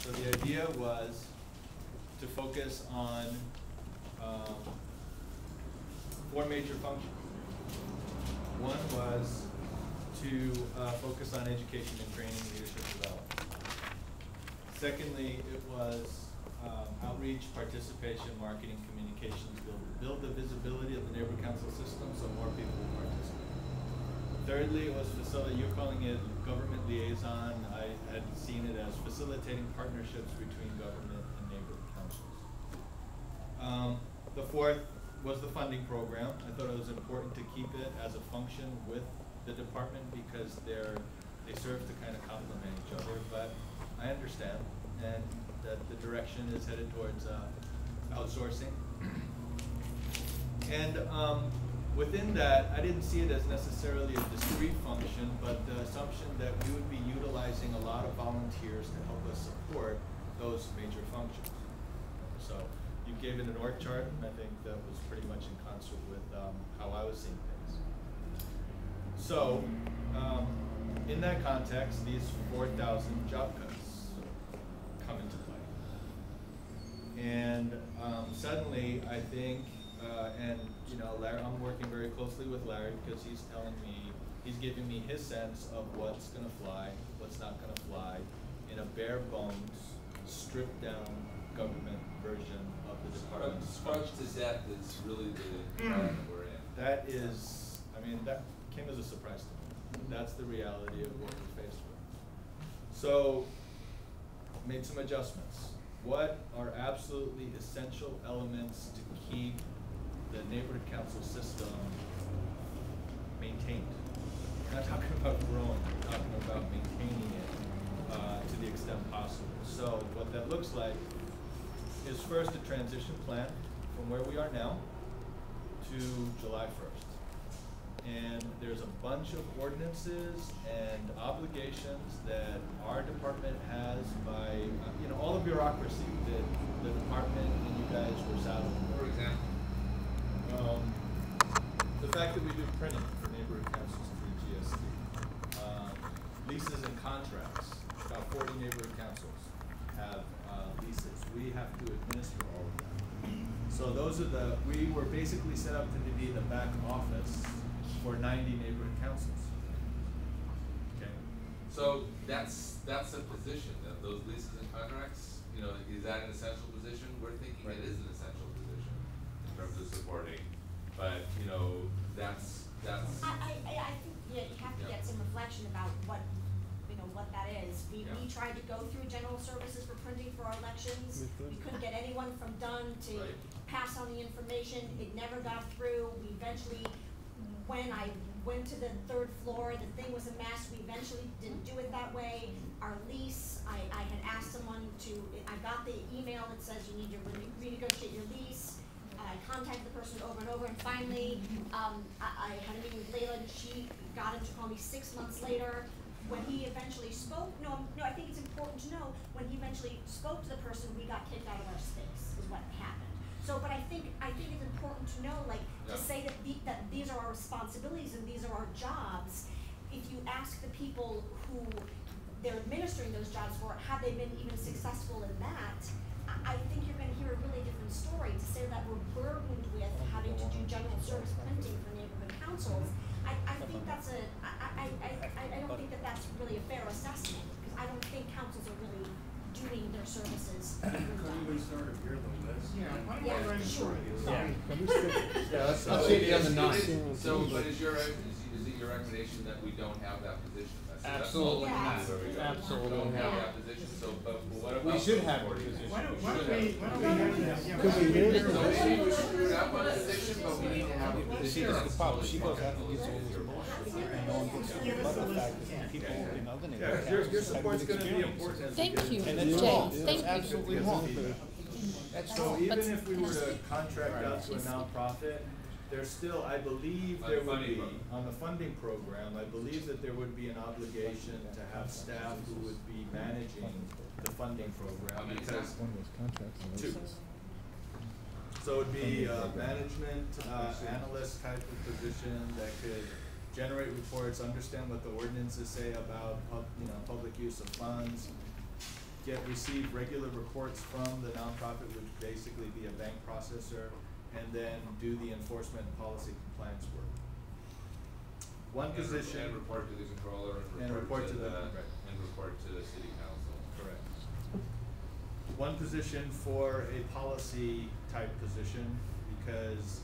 So the idea was to focus on 4 major functions. One was to focus on education and training, leadership development. Secondly, it was outreach, participation, marketing, communications, build the visibility of the neighborhood council system so more people will participate. Thirdly, it was you're calling it government liaison. I had seen it as facilitating partnerships between government and neighborhood councils. The fourth was the funding program. I thought it was important to keep it as a function with the department because they serve to kind of complement each other, but I understand, and that the direction is headed towards outsourcing. And within that, I didn't see it as necessarily a discrete function, but the assumption that we would be utilizing a lot of volunteers to help us support those major functions. So you gave it an org chart, and I think that was pretty much in concert with how I was seeing things. So in that context, these 4,000 job cuts come into play. And suddenly, I think, and you know, Larry, I'm working very closely with Larry because he's telling me, he's giving me his sense of what's going to fly, what's not going to fly, in a bare bones, stripped down government version of the department. Scrubbed to death is really the environment we're in. That is, I mean, that came as a surprise to me. That's the reality of what we're faced with. So, made some adjustments. What are absolutely essential elements to keep the neighborhood council system maintained? I'm not talking about growing, I'm talking about maintaining it to the extent possible. So what that looks like is first a transition plan from where we are now to July 1st. And there's a bunch of ordinances and obligations that our department has by, you know, all the bureaucracy that the department and you guys were saddled with. For example? The fact that we do printing for neighborhood councils through GST. Leases and contracts. About 40 neighborhood councils have leases. We have to administer all of them. So those are we were basically set up to be the back office for 90 neighborhood councils. Okay. So that's a position, that those leases and contracts, you know, is that an essential position? We're thinking it is an essential position in terms of supporting, but you know, that's. I think you have to get some reflection about what that is. We tried to go through general services for printing for our elections. We couldn't get anyone from Dunn to pass on the information. It never got through. We eventually, when I went to the 3rd floor, the thing was a mess. We eventually didn't do it that way. Our lease, I had asked someone I got the email that says you need to renegotiate your lease. I contacted the person over and over, and finally, I had a meeting with Layla, and she got him to call me 6 months later. When he eventually spoke, no, I think it's important to know, when he eventually spoke to the person, we got kicked out of our space, is what happened. So, but I think it's important to know, like, to say that these are our responsibilities and these are our jobs. If you ask the people who they're administering those jobs for, have they been even successful in that? I think you're going to hear a really different story. To say that we're burdened with having to do general service printing for neighborhood councils, I think that's I don't think that that's really a fair assessment, because I don't think councils are really doing their services. Couldn't we sort of hear the list? Yeah, sure. I'll see you on the 9th. So, but is it your recommendation that we don't have that position? Absolutely not. Absolutely don't have that position. So, but what about we should have a position. Why don't we have that? Could we hear? So maybe we screwed up on a position, but we need to have a position. That's the problem. She goes after these and no one gets to the fact that people in other neighborhoods. Your support's going to be important as Thank you, and Jay. it's wrong. Thank you. Absolutely wrong. So even if we were to contract out to a nonprofit, there's still, I believe there would be, on the funding program, I believe that there would be an obligation to have staff who would be managing the funding program. Because two. So it would be a management analyst type of position that could generate reports, understand what the ordinances say about public use of funds, receive regular reports from the nonprofit, which basically be a bank processor, and then do the enforcement and policy compliance work. One position. And report to the controller And report to the, right. and report to the city council. Correct. One position for a policy type position, because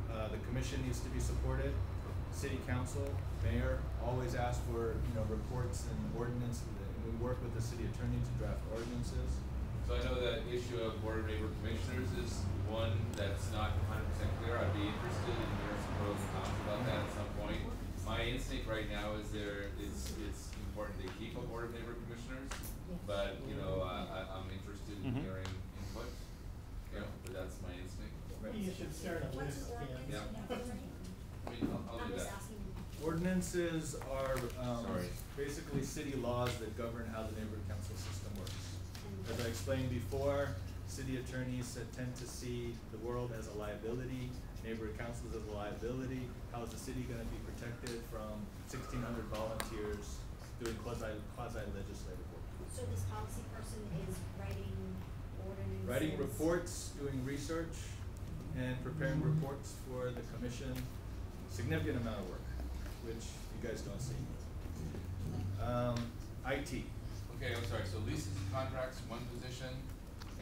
the commission needs to be supported. City council, mayor, always ask for, reports and ordinances, and we work with the city attorney to draft ordinances. So I know that issue of board of neighbor commissioners is one that's not 100% clear. I'd be interested in your pros and cons about that at some point. My instinct right now is it's important to keep a board of neighbor commissioners, but I'm interested in hearing input. But that's my instinct. You should start a What's list, an ordinance? Yeah. I mean, I'll I'm do just that. asking. Ordinances are Sorry. basically city laws that govern how the neighborhood council system works. As I explained before, city attorneys tend to see the world as a liability, neighborhood councils as a liability. How is the city going to be protected from 1,600 volunteers doing quasi-legislative work? So this policy person is writing ordinances? Writing reports, doing research, and preparing reports for the commission. Significant amount of work, which you guys don't see. IT. Okay, I'm sorry, so leases and contracts, one position,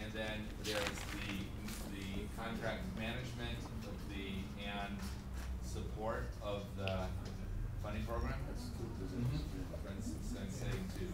and then there's the contract management of and support of the funding program, that's two positions. For instance, I'm saying two.